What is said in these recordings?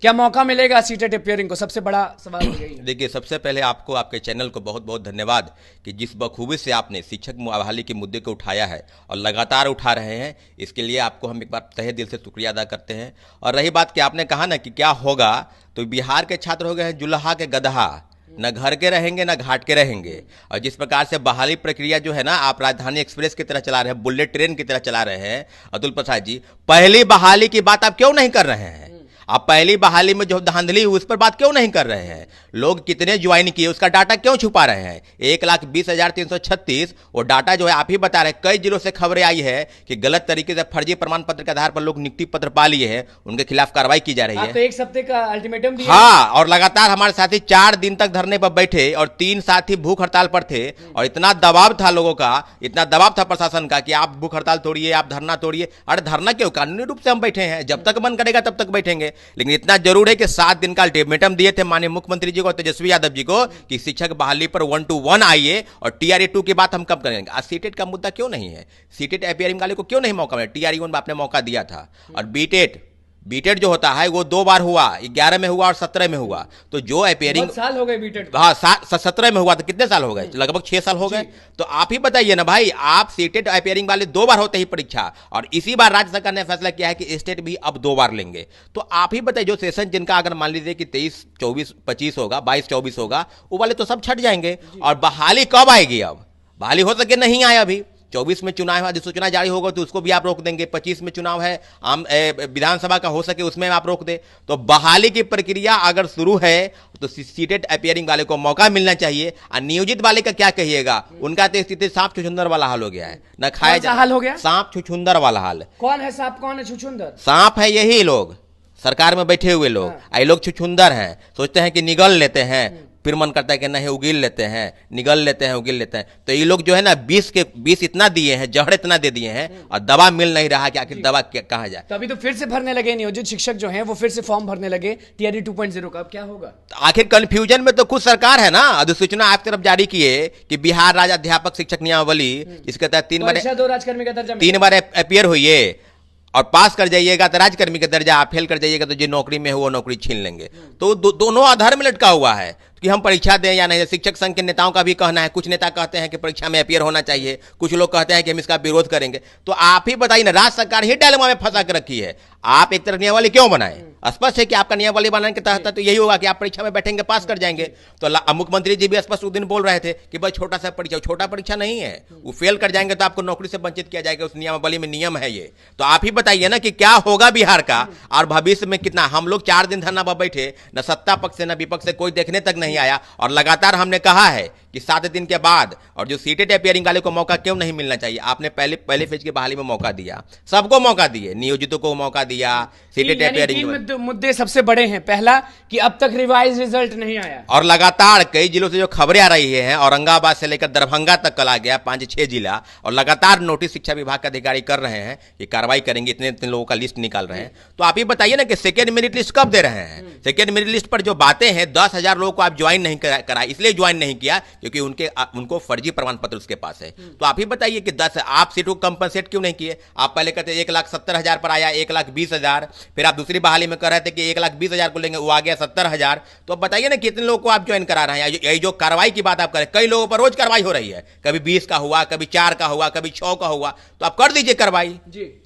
क्या मौका मिलेगा सीटेट अपियरिंग को? सबसे बड़ा सवाल यही है। देखिए, सबसे पहले आपको, आपके चैनल को बहुत बहुत धन्यवाद कि जिस बखूबी से आपने शिक्षक बहाली के मुद्दे को उठाया है और लगातार उठा रहे हैं, इसके लिए आपको हम एक बार तहे दिल से शुक्रिया अदा करते हैं। और रही बात कि आपने कहा ना कि क्या होगा, तो बिहार के छात्र हो गए हैं जुल्हा के गदहा, न घर के रहेंगे न घाट के रहेंगे। और जिस प्रकार से बहाली प्रक्रिया जो है ना, आप राजधानी एक्सप्रेस की तरह चला रहे हैं, बुलेट ट्रेन की तरह चला रहे हैं अतुल प्रसाद जी, पहली बहाली की बात आप क्यों नहीं कर रहे हैं? आप पहली बहाली में जो धांधली हुई उस पर बात क्यों नहीं कर रहे हैं? लोग कितने ज्वाइन किए उसका डाटा क्यों छुपा रहे हैं? 1,20,336 वो डाटा जो है आप ही बता रहे हैं। कई जिलों से खबरें आई है कि गलत तरीके से फर्जी प्रमाण पत्र के आधार पर लोग नियुक्ति पत्र पा लिए हैं, उनके खिलाफ कार्रवाई की जा रही है। तो एक हफ्ते का अल्टीमेटम दिया। हाँ, और लगातार हमारे साथी 4 दिन तक धरने पर बैठे और 3 साथी भूख हड़ताल पर थे। और इतना दबाव था लोगों का, इतना दबाव था प्रशासन का कि आप भूख हड़ताल तोड़िए, आप धरना तोड़िए। अरे धरना क्यों? कानूनी रूप से हम बैठे हैं, जब तक मन करेगा तब तक बैठेंगे। लेकिन इतना जरूर है कि 7 दिन का अल्टीमेटम दिए थे माननीय मुख्यमंत्री जी को, तेजस्वी यादव जी को, कि शिक्षक बहाली पर 1 to 1 आइए और टीआरई 2 की बात हम कब करेंगे। आज सीटेट का मुद्दा क्यों नहीं है? सीटेट अपियरिंग वाले को क्यों नहीं मौका मिला? टीआरई 1 में आपने मौका दिया था। और बीटेट जो होता है वो 2 बार हुआ, 11 में हुआ और 17 में हुआ। तो जो अपियरिंग साल हो गए बीटेट, हाँ 17 में हुआ, तो कितने साल हो गए? लगभग 6 साल हो गए। तो आप ही बताइए ना भाई, आप सीटेट अपियरिंग वाले 2 बार होते ही परीक्षा, और इसी बार राज्य सरकार ने फैसला किया है कि स्टेट भी अब 2 बार लेंगे। तो आप ही बताइए, जो सेशन जिनका अगर मान लीजिए कि 23, 24, 25 होगा, 22, 24 होगा, वो वाले तो सब छट जाएंगे। और बहाली कब आएगी? अब बहाली हो सके नहीं आए अभी। 24 में चुनाव है, अधिसूचना जारी होगा तो उसको भी आप रोक देंगे। 25 में चुनाव है आम विधानसभा का, हो सके उसमें आप रोक दे। तो बहाली की प्रक्रिया अगर शुरू है तो सीटेट अपियरिंग वाले को मौका मिलना चाहिए। और नियोजित वाले का क्या कहिएगा? उनका तो स्थिति सांप छुछुंदर वाला हाल हो गया है, न खाया हाल हो गया, सांप छुछुंदर वाला हाल। कौन है सांप, कौन है छुछुंदर? सांप है यही लोग, सरकार में बैठे हुए लोग। ये लोग छुछुंदर हैं, सोचते हैं कि निगल लेते हैं, फिर मन करता है कि नहीं उगिल लेते हैं, निगल लेते हैं, उगिल लेते हैं। तो ये लोग जो है ना 20 इतना दिए हैं, जहर इतना दे दिए हैं, और दवा मिल नहीं रहा कि आखिर दवा कहाँ जाए। तो अभी तो फिर से भरने लगे नियोजित शिक्षक जो हैं, वो फिर से फॉर्म भरने लगे टीआरई 2.0 का। अब क्या होगा? तो आखिर कंफ्यूजन में तो खुद सरकार है ना। अधिसूचना आप तरफ जारी किए कि बिहार राज्य अध्यापक शिक्षक नियमावली, इसके तहत 3 बार अपियर हुई और पास कर जाइएगा तो राजकर्मी का दर्जा, आप फेल कर जाइएगा तो जो नौकरी में है वो नौकरी छीन लेंगे। तो दोनों आधार में लटका हुआ है कि हम परीक्षा दें या नहीं। शिक्षक संघ के नेताओं का भी कहना है, कुछ नेता कहते हैं कि परीक्षा में अपियर होना चाहिए, कुछ लोग कहते हैं कि हम इसका विरोध करेंगे। तो आप ही बताइए ना, राज्य सरकार ही डायलेमा में फंसा कर रखी है। आप एक तरह नियमावली क्यों बनाए? स्पष्ट है कि आपका नियमावली बनाने के तहत तो यही होगा कि आप परीक्षा में बैठेंगे, पास कर जाएंगे। तो मुख्यमंत्री जी भी स्पष्ट उस दिन बोल रहे थे कि भाई छोटा सा परीक्षा, छोटा परीक्षा नहीं है, वो फेल कर जाएंगे तो आपको नौकरी से वंचित किया जाएगा। उस नियमावली में नियम है ये। तो आप ही बताइए ना कि क्या होगा बिहार का, और भविष्य में कितना। हम लोग 4 दिन धरना पर बैठे, न सत्ता पक्ष से न विपक्ष से कोई देखने तक नहीं आया। और लगातार हमने कहा है कि 7 दिन के बाद, और जो सीटेट अपियरिंग वाले को मौका क्यों नहीं मिलना चाहिए? आपने पहले फेज की बहाली में मौका दिया, सबको मौका दिए, नियोजितों को मौका दिया, सीटेट अपियरिंग। 3 मुद्दे सबसे बड़े हैं। पहला कि अब तक रिवाइज रिजल्ट नहीं आया, और लगातार कई जिलों से जो खबरें आ रही हैं, औरंगाबाद से लेकर दरभंगा तक कल आ गया, 5-6 जिला, और लगातार नोटिस शिक्षा विभाग के अधिकारी कर रहे हैं कि कार्रवाई करेंगे, इतने लोगों का लिस्ट निकाल रहे हैं। तो आप ही बताइए ना कि सेकेंड मेरिट लिस्ट कब दे रहे हैं? सेकेंड मेरिट लिस्ट पर जो बातें हैं, 10,000 लोगों को आप ज्वाइन नहीं करा, इसलिए ज्वाइन नहीं किया क्योंकि उनको फर्जी प्रमाण पत्र उसके पास है। तो आप ही बताइए कि 10 आप सीटों को कंपनसेट क्यों नहीं किए? आप पहले कहते 1,70,000 पर आया, 1,20,000, फिर आप दूसरी बहाली में कह रहे थे कि 1,20,000 को लेंगे, वो आ गया 70,000। तो अब बताइए ना कितने लोगों को आप ज्वाइन करा रहे हैं? यही जो कार्रवाई की बात आप करें, कई लोगों पर रोज कार्रवाई हो रही है, कभी 20 का हुआ, कभी 4 का हुआ, कभी 6 का हुआ। तो आप कर दीजिए कार्रवाई।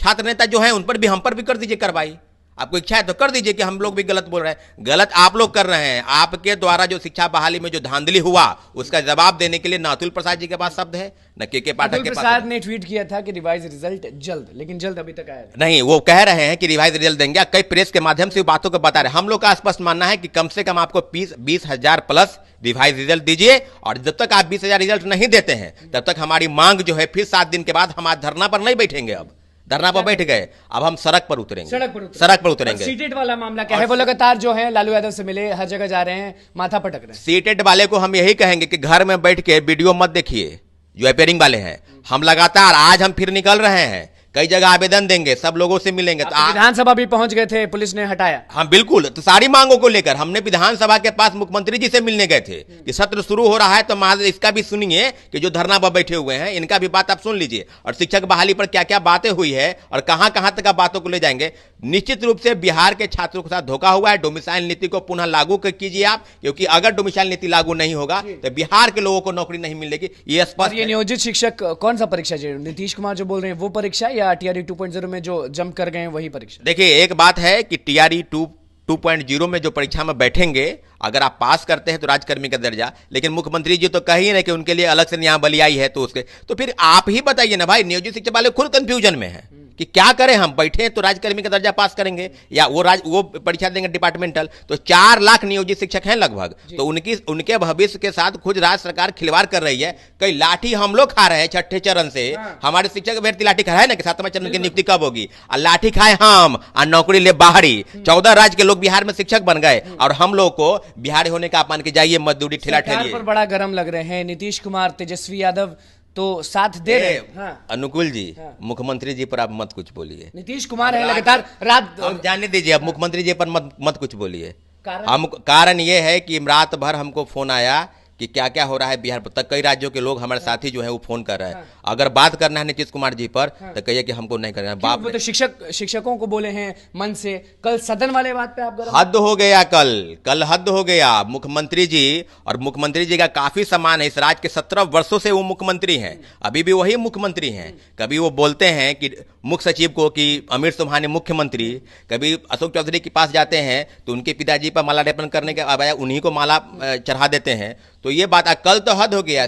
छात्र नेता जो है उन पर भी, हम पर भी कर दीजिए कार्रवाई। आपको इच्छा है तो कर दीजिए कि हम लोग भी गलत बोल रहे हैं। गलत आप लोग कर रहे हैं। आपके द्वारा जो शिक्षा बहाली में जो धांधली हुआ, उसका जवाब देने के लिए न अतुल प्रसाद जी के पास शब्द है, न के पाठक के पास। प्रसाद ने ट्वीट किया था कि रिवाइज रिजल्ट जल्द, लेकिन जल्द अभी तक आया नहीं। वो कह रहे हैं कि रिवाइज रिजल्ट देंगे, कई प्रेस के माध्यम से बातों को बता रहे हैं। हम लोग का स्पष्ट मानना है कि कम से कम आपको 20,000 प्लस रिवाइज रिजल्ट दीजिए, और जब तक आप 20,000 रिजल्ट नहीं देते हैं तब तक हमारी मांग जो है, फिर 7 दिन के बाद हम आज धरना पर नहीं बैठेंगे। अब धरना पर बैठ गए, अब हम सड़क पर उतरेंगे, सड़क पर उतरेंगे। सीटेट वाला मामला क्या है? वो लगातार जो है लालू यादव से मिले, हर जगह जा रहे हैं, माथा पटक रहे हैं। सीटेट वाले को हम यही कहेंगे कि घर में बैठ के वीडियो मत देखिए। जो अपियरिंग वाले हैं, हम लगातार आज हम फिर निकल रहे हैं कई जगह आवेदन देंगे, सब लोगों से मिलेंगे। तो विधानसभा भी पहुंच गए थे, पुलिस ने हटाया। हाँ बिल्कुल, तो सारी मांगों को लेकर हमने विधानसभा के पास मुख्यमंत्री जी से मिलने गए थे कि सत्र शुरू हो रहा है, तो महाराज इसका भी सुनिए कि जो धरना पर बैठे हुए हैं इनका भी बात आप सुन लीजिए, और शिक्षक बहाली पर क्या क्या बातें हुई है और कहां कहां तक बातों को ले जाएंगे। निश्चित रूप से बिहार के छात्रों के साथ धोखा हुआ है। डोमिसाइल नीति को पुनः लागू कीजिए आप, क्योंकि अगर डोमिसाइल नीति लागू नहीं होगा तो बिहार के लोगों को नौकरी नहीं मिलेगी, ये स्पष्ट। ये नियोजित शिक्षक कौन सा परीक्षा चाहिए? नीतीश कुमार जो बोल रहे हैं वो परीक्षा, या टीआरई 2.0 में जो जंप कर गए हैं वही परीक्षा? देखिए, एक बात है कि टीआरई 2.0 में जो परीक्षा में बैठेंगे, अगर आप पास करते हैं तो राजकर्मी का दर्जा, लेकिन मुख्यमंत्री जी तो कह ही रहे कि उनके लिए अलग से नियमावली आई है, तो फिर आप ही बताइए ना भाई। नियोजित शिक्षक वाले खुद कंफ्यूजन में है कि क्या करें, हम बैठे हैं तो राजकर्मी का दर्जा पास करेंगे या वो परीक्षा देंगे डिपार्टमेंटल। तो 4 लाख नियोजित शिक्षक हैं लगभग, तो उनके भविष्य के साथ खुद राज्य सरकार खिलवाड़ कर रही है। कई लाठी हम लोग खा रहे हैं छठे चरण से। हमारे शिक्षक अभ्यर्थी लाठी खा रहे हैं ना कि 7वां चरण की नियुक्ति कब होगी, और लाठी खाए हम और नौकरी ले बाहरी। 14 राज्य के लोग बिहार में शिक्षक बन गए और हम लोग को बिहारी होने का अपमान के जाइए, मजदूरी ठेला ठेलिए। पर बड़ा गर्म लग रहे हैं नीतीश कुमार, तेजस्वी यादव तो साथ दे रहे हैं। हाँ। अनुकूल जी, मुख्यमंत्री जी पर आप मत कुछ बोलिए। नीतीश कुमार है लगातार रात, हम जाने दीजिए, अब मुख्यमंत्री जी पर मत कुछ बोलिए। कारण ये है कि रात भर हमको फोन आया कि क्या क्या हो रहा है बिहार पर, तक कई राज्यों के लोग हमारे साथी जो है वो फोन कर रहे हैं। अगर बात करना है नीतीश कुमार जी पर तो कहिए कि हमको नहीं करना है। बाप तो शिक्षकों को बोले हैं मन से, कल सदन वाले बात पे आप हद हो गया, कल हद हो गया। मुख्यमंत्री जी, और मुख्यमंत्री जी का काफी सम्मान है, इस राज्य के 17 वर्षों से वो मुख्यमंत्री हैं, अभी भी वही मुख्यमंत्री हैं। कभी वो बोलते हैं कि मुख्य सचिव को कि अमीर सुबहानी मुख्यमंत्री, कभी अशोक चौधरी के पास जाते हैं तो उनके पिताजी पर मालार्पण करने के बजाय उन्हीं को माला चढ़ा देते हैं। तो ये बात कल तो हद हो गया।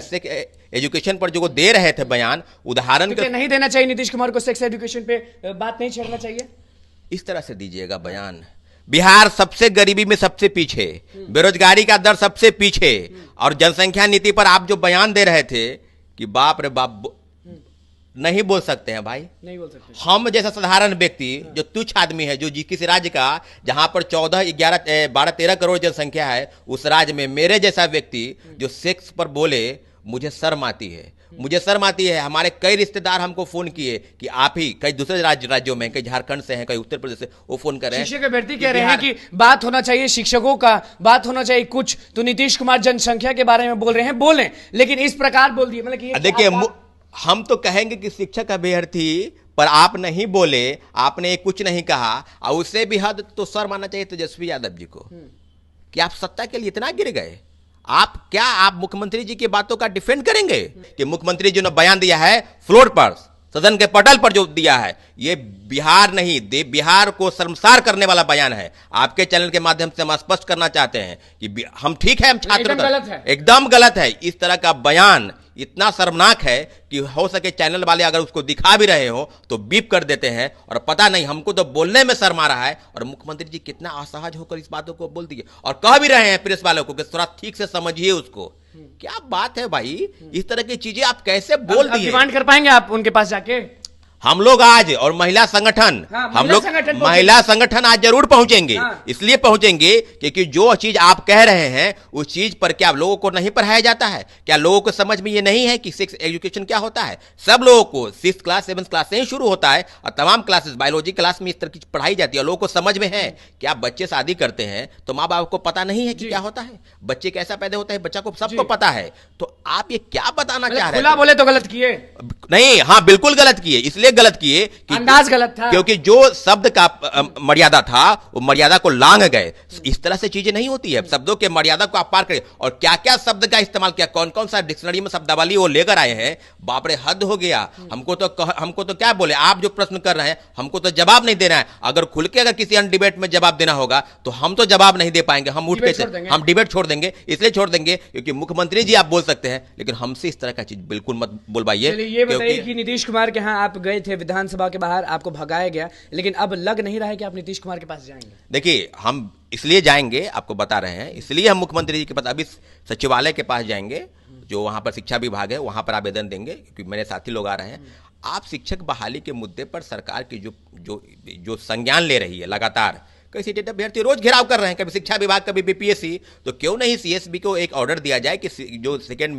एजुकेशन पर जो दे रहे थे बयान, उदाहरण तो नहीं देना चाहिए नीतीश कुमार को, सेक्स एजुकेशन पे बात नहीं छेड़ना चाहिए, इस तरह से दीजिएगा बयान। बिहार सबसे गरीबी में सबसे पीछे, बेरोजगारी का दर सबसे पीछे, और जनसंख्या नीति पर आप जो बयान दे रहे थे कि बाप रे बाप, नहीं बोल सकते हैं भाई, नहीं बोल सकते। हम जैसा साधारण व्यक्ति जो तुच्छ आदमी है, जो किसी राज्य का जहां पर 14, 11, 12, 13 करोड़ जनसंख्या है, उस राज्य में मेरे जैसा व्यक्ति जो सेक्स पर बोले, मुझे शर्म आती है, मुझे शर्म आती है। हमारे कई रिश्तेदार हमको फोन किए कि आप ही, कई दूसरे राज्यों में, कई झारखंड से हैं, कई उत्तर प्रदेश से, वो फोन कर रहे हैं। शिक्षक अभ्यर्थी कह रहे हैं कि बात होना चाहिए शिक्षकों का, बात होना चाहिए कुछ, तो नीतीश कुमार जनसंख्या के बारे में बोल रहे हैं, बोलें, लेकिन इस प्रकार बोल दिए, मतलब कि देखिए, हम तो कहेंगे कि शिक्षक अभ्यर्थी पर आप नहीं बोले, आपने कुछ नहीं कहा, और उससे भी हद तो सर मानना चाहिए तेजस्वी यादव जी को कि आप सत्ता के लिए इतना गिर गए। आप मुख्यमंत्री जी की बातों का डिफेंड करेंगे कि मुख्यमंत्री जी ने बयान दिया है फ्लोर पर, सदन के पटल पर जो दिया है, ये बिहार नहीं, बिहार को शर्मसार करने वाला बयान है। आपके चैनल के माध्यम से हम स्पष्ट करना चाहते हैं कि हम ठीक है, हम छात्र, एकदम गलत है। इस तरह का बयान इतना शर्मनाक है कि हो सके चैनल वाले अगर उसको दिखा भी रहे हो तो बीप कर देते हैं, और पता नहीं, हमको तो बोलने में शर्म आ रहा है। और मुख्यमंत्री जी कितना असहज होकर इस बातों को बोल दिए, और कह भी रहे हैं प्रेस वालों को कि थोड़ा ठीक से समझिए उसको। क्या बात है भाई, इस तरह की चीजें आप कैसे बोल दिए? डिमांड कर पाएंगे आप उनके पास जाके? हम लोग आज, और महिला संगठन, हम लोग महिला संगठन आज जरूर पहुंचेंगे। इसलिए पहुंचेंगे क्योंकि जो चीज आप कह रहे हैं उस चीज पर क्या लोगों को नहीं पढ़ाया जाता है? क्या लोगों को समझ में ये नहीं है कि सेक्स एजुकेशन क्या होता है? सब लोगों को 6th क्लास 7th क्लास से ही शुरू होता है, और तमाम क्लासेस बायोलॉजी क्लास में इस तरह की पढ़ाई जाती है। लोगों को समझ में है। क्या बच्चे शादी करते हैं तो माँ बाप को पता नहीं है कि क्या होता है, बच्चे कैसा पैदा होता है, बच्चा को सबको पता है। तो आप ये क्या बताना चाह रहे हैं? बोले तो गलत किए नहीं, हाँ बिल्कुल गलत किए, इसलिए गलत किए कि अंदाज गलत था, क्योंकि जो शब्द का मर्यादा था वो मर्यादा को लांघ गए। इस तरह से चीजें नहीं होती है, शब्दों के मर्यादा को आप पार करें। और क्या क्या शब्द का इस्तेमाल किया, कौन कौन सा डिक्शनरी में शब्दावली वो लेकर आए हैं, बाप रे हद हो गया। हमको तो क्या बोले, आप जो प्रश्न कर रहे हैं हमको तो जवाब नहीं देना है। अगर खुल के अगर किसी अन्य डिबेट में जवाब देना होगा तो हम तो जवाब नहीं दे पाएंगे, हम उठ के हम डिबेट छोड़ देंगे। इसलिए छोड़ देंगे क्योंकि मुख्यमंत्री जी आप बोल सकते हैं, लेकिन हमसे इस तरह का चीज बिल्कुल मत बोलवाइए। ये बताइए कि नीतीश कुमार के यहाँ आप गए थे विधानसभा के बाहर, आपको भगाया गया, लेकिन अब लग नहीं रहा है कि आप नीतीश कुमार के पास जाएंगे। देखिए, हम इसलिए जाएंगे, आपको बता रहे हैं, इसलिए हम मुख्यमंत्री जी के पास अभी सचिवालय के पास जाएंगे, जो वहां पर शिक्षा विभाग है, वहां पर आवेदन देंगे, क्योंकि मेरे साथी लोग आ रहे हैं। आप शिक्षक बहाली के मुद्दे पर सरकार की जो संज्ञान ले रही है लगातार, कई सीटेट अभ्यर्थी रोज घेराव कर रहे हैं, कभी शिक्षा विभाग, कभी बीपीएससी। तो क्यों नहीं सीएसबी को एक ऑर्डर दिया जाए कि जो सेकेंड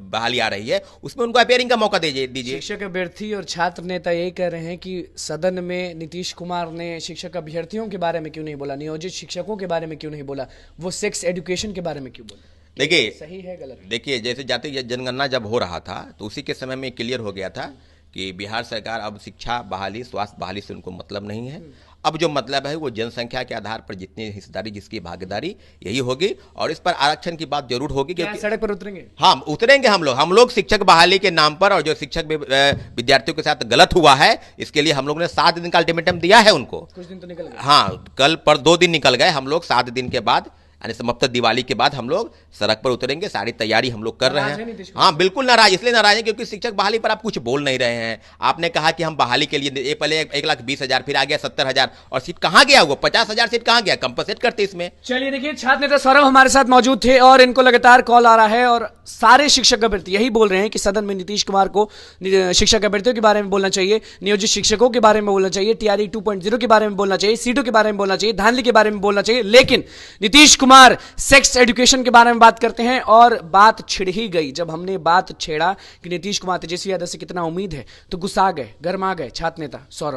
बहाली आ रही है उसमें उनको अपेयरिंग का मौका दीजिए। शिक्षक अभ्यर्थी और छात्र नेता यही कह रहे हैं कि सदन में नीतीश कुमार ने शिक्षक अभ्यर्थियों के बारे में क्यों नहीं बोला, नियोजित शिक्षकों के बारे में क्यों नहीं बोला, वो सेक्स एजुकेशन के बारे में क्यों बोला। देखिए सही है गलत? देखिए, जैसे जाति जनगणना जब हो रहा था तो उसी के समय में क्लियर हो गया था कि बिहार सरकार अब शिक्षा बहाली, स्वास्थ्य बहाली से उनको मतलब नहीं है। अब जो मतलब है वो जनसंख्या के आधार पर जितनी हिस्सेदारी, जिसकी भागीदारी, यही होगी। और इस पर आरक्षण की बात जरूर होगी, क्योंकि सड़क पर उतरेंगे। हाँ, उतरेंगे हम लोग शिक्षक बहाली के नाम पर, और जो शिक्षक विद्यार्थियों के साथ गलत हुआ है इसके लिए हम लोग ने 7 दिन का अल्टीमेटम दिया है उनको। कुछ दिन तो निकल गए। हाँ, कल पर 2 दिन निकल गए। हम लोग 7 दिन के बाद, यानी समाप्त दिवाली के बाद हम लोग सड़क पर उतरेंगे। सारी तैयारी हम लोग कर रहे हैं। हाँ, बिल्कुल नाराज, इसलिए नाराज है क्योंकि शिक्षक बहाली पर आप कुछ बोल नहीं रहे हैं। आपने कहा कि हम बहाली के लिए पहले 1,20,000, फिर आ गया 70,000, और सीट कहाँ गया? वो 50,000 सीट कहाँ गया? कंपनसेट करते इसमें। चलिए देखिए, छात्र नेता सौरभ हमारे साथ मौजूद थे और इनको लगातार कॉल आ रहा है और सारे शिक्षक अभ्यर्थी यही बोल रहे हैं कि सदन में नीतीश कुमार को शिक्षक अभ्यर्थियों के बारे में बोलना चाहिए, नियोजित शिक्षकों के बारे में बोलना चाहिए, टीआरई 2.0 के बारे में बोलना चाहिए, सीटों के बारे में बोलना चाहिए, धांधली के बारे में बोलना चाहिए। लेकिन नीतीश कुमार सेक्स एजुकेशन के बारे में बात करते हैं और बात छिड़ ही गई। जब हमने बात छेड़ा कि नीतीश कुमार तेजस्वी यादव से कितना उम्मीद है तो गुस्सा गए, गर्मा गए छात्र नेता सौरभ।